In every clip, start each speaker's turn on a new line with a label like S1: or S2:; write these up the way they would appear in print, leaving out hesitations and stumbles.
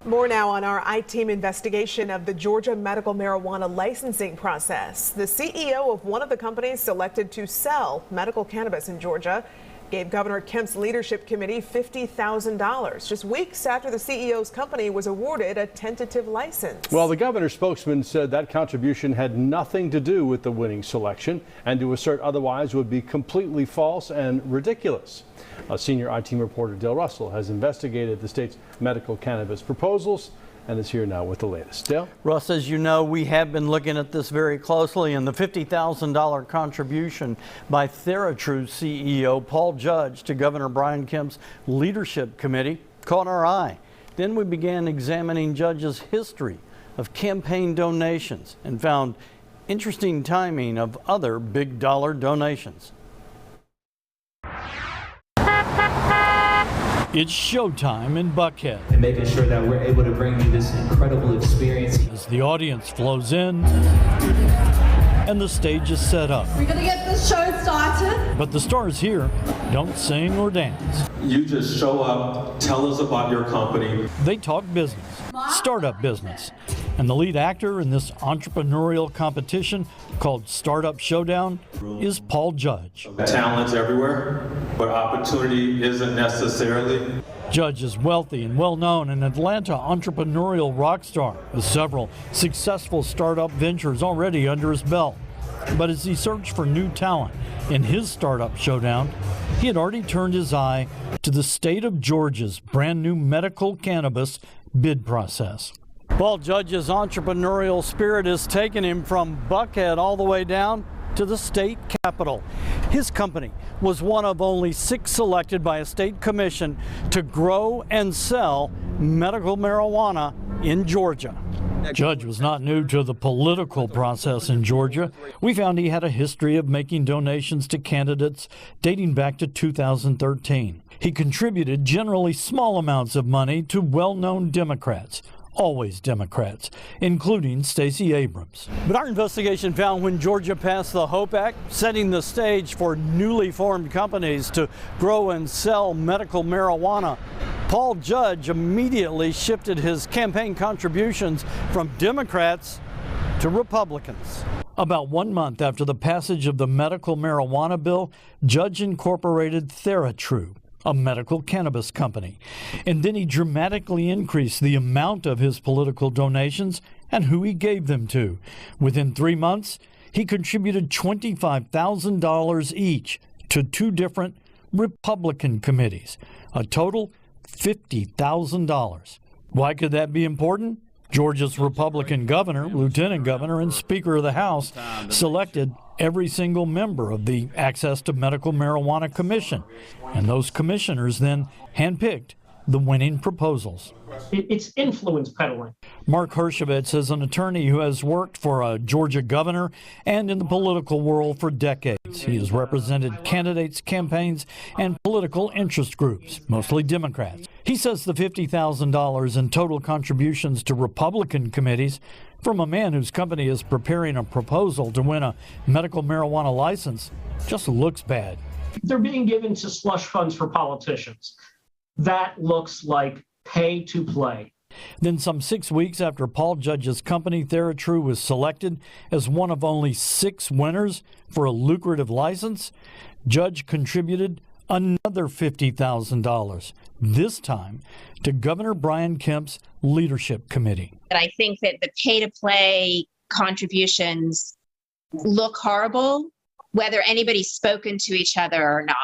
S1: More now on our I-Team investigation of the Georgia medical marijuana licensing process. The CEO of one of the companies selected to sell medical cannabis in Georgia gave Governor Kemp's leadership committee $50,000 just weeks after the CEO's company was awarded a tentative license.
S2: Well, the governor's spokesman said that contribution had nothing to do with the winning selection, and to assert otherwise would be completely false and ridiculous. A senior I-Team reporter, Dale Russell, has investigated the state's medical cannabis proposals and is here now with the latest. Dale?
S3: Russ, as you know, we have been looking at this very closely, and the $50,000 contribution by TheraTrue CEO Paul Judge to Governor Brian Kemp's leadership committee caught our eye. Then we began examining Judge's history of campaign donations and found interesting timing of other big dollar donations. It's showtime in Buckhead.
S4: And making sure that we're able to bring you this incredible experience.
S3: As the audience flows in and the stage is set up.
S5: We're gonna get this show started.
S3: But the stars here don't sing or dance.
S6: You just show up, tell us about your company.
S3: They talk business, startup business. And the lead actor in this entrepreneurial competition called Startup Showdown is Paul Judge.
S6: Talent's everywhere, but opportunity isn't necessarily.
S3: Judge is wealthy and well-known, an Atlanta entrepreneurial rock star with several successful startup ventures already under his belt. But as he searched for new talent in his Startup Showdown, he had already turned his eye to the state of Georgia's brand new medical cannabis bid process. Paul Judge's entrepreneurial spirit has taken him from Buckhead all the way down to the state capitol. His company was one of only 6 selected by a state commission to grow and sell medical marijuana in Georgia. Judge was not new to the political process in Georgia. We found he had a history of making donations to candidates dating back to 2013. He contributed generally small amounts of money to well-known Democrats. Always Democrats, including Stacey Abrams. But our investigation found when Georgia passed the HOPE Act, setting the stage for newly formed companies to grow and sell medical marijuana, Paul Judge immediately shifted his campaign contributions from Democrats to Republicans. About 1 month after the passage of the medical marijuana bill, Judge incorporated TheraTrue, a medical cannabis company. And then he dramatically increased the amount of his political donations and who he gave them to. Within 3 months, he contributed $25,000 each to 2 different Republican committees, a total $50,000. Why could that be important? Georgia's Republican governor, lieutenant governor, and Speaker of the House selected every single member of the Access to Medical Marijuana Commission, and those commissioners then handpicked the winning proposals.
S7: It's influence peddling.
S3: Mark Hershovitz is an attorney who has worked for a Georgia governor and in the political world for decades. He has represented candidates, campaigns, and political interest groups, mostly Democrats. He says the $50,000 in total contributions to Republican committees from a man whose company is preparing a proposal to win a medical marijuana license just looks bad.
S7: They're being given to slush funds for politicians. That looks like pay to play.
S3: Then some 6 weeks after Paul Judge's company, TheraTrue, was selected as one of only 6 winners for a lucrative license, Judge contributed another $50,000, this time to Governor Brian Kemp's leadership committee.
S8: I think that the pay-to-play contributions look horrible, whether anybody's spoken to each other or not.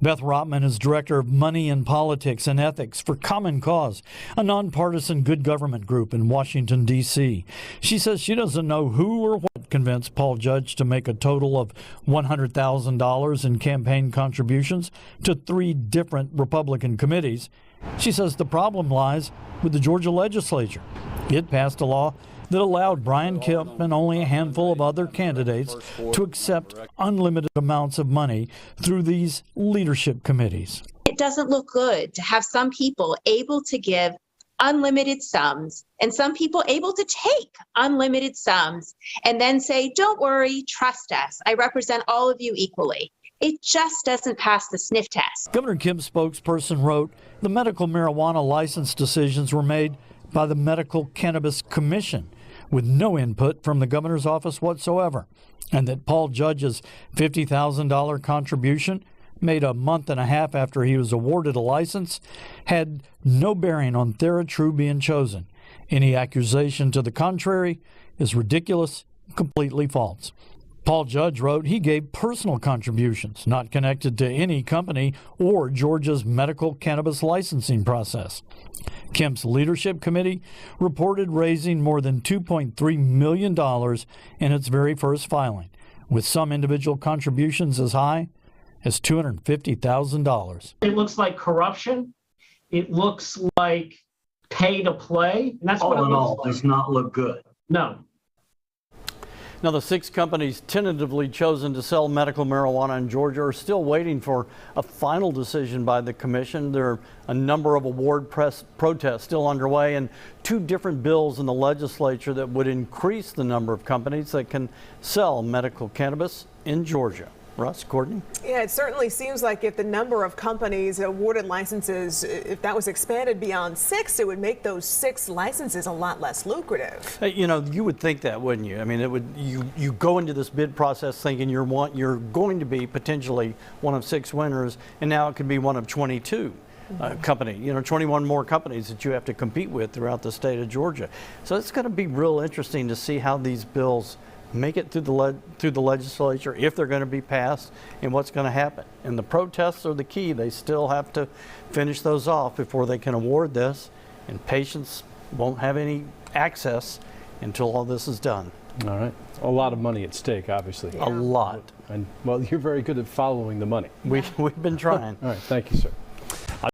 S3: Beth Rotman is director of Money and Politics and Ethics for Common Cause, a nonpartisan good government group in Washington, D.C. She says she doesn't know who or what convinced Paul Judge to make a total of $100,000 in campaign contributions to 3 different Republican committees. She says the problem lies with the Georgia legislature. It passed a law that allowed Brian Kemp and only a handful of other candidates to accept unlimited amounts of money through these leadership committees.
S8: It doesn't look good to have some people able to give unlimited sums and some people able to take unlimited sums and then say, don't worry, trust us. I represent all of you equally. It just doesn't pass the sniff test.
S3: Governor Kemp's spokesperson wrote, the medical marijuana license decisions were made by the Medical Cannabis Commission with no input from the governor's office whatsoever, and that Paul Judge's $50,000 contribution, made a month and a half after he was awarded a license, had no bearing on TheraTrue being chosen. Any accusation to the contrary is ridiculous and completely false. Paul Judge wrote he gave personal contributions not connected to any company or Georgia's medical cannabis licensing process. Kemp's leadership committee reported raising more than $2.3 million in its very first filing, with some individual contributions as high as $250,000.
S7: It looks like corruption. It looks like pay to play. And that's what it
S9: All in all,
S7: looks like.
S9: does not look good.
S7: No.
S3: Now, the 6 companies tentatively chosen to sell medical marijuana in Georgia are still waiting for a final decision by the commission. There are a number of award protests still underway and 2 different bills in the legislature that would increase the number of companies that can sell medical cannabis in Georgia. Russ, Courtney?
S1: Yeah, it certainly seems like if the number of companies awarded licenses, if that was expanded beyond 6, it would make those 6 licenses a lot less lucrative.
S3: You know, you would think that, wouldn't you? I mean, it would. You go into this bid process thinking you're going to be potentially one of 6 winners, and now it could be one of 22 company. 21 more companies that you have to compete with throughout the state of Georgia. So it's going to be real interesting to see how these bills make it through the legislature, if they're going to be passed, and what's going to happen. And the protests are the key. They still have to finish those off before they can award this, and patients won't have any access until all this is done.
S2: All right. A lot of money at stake, obviously.
S1: Yeah.
S3: A lot.
S2: And, well, you're very good at following the money.
S3: We've been trying.
S2: All right. Thank you, sir.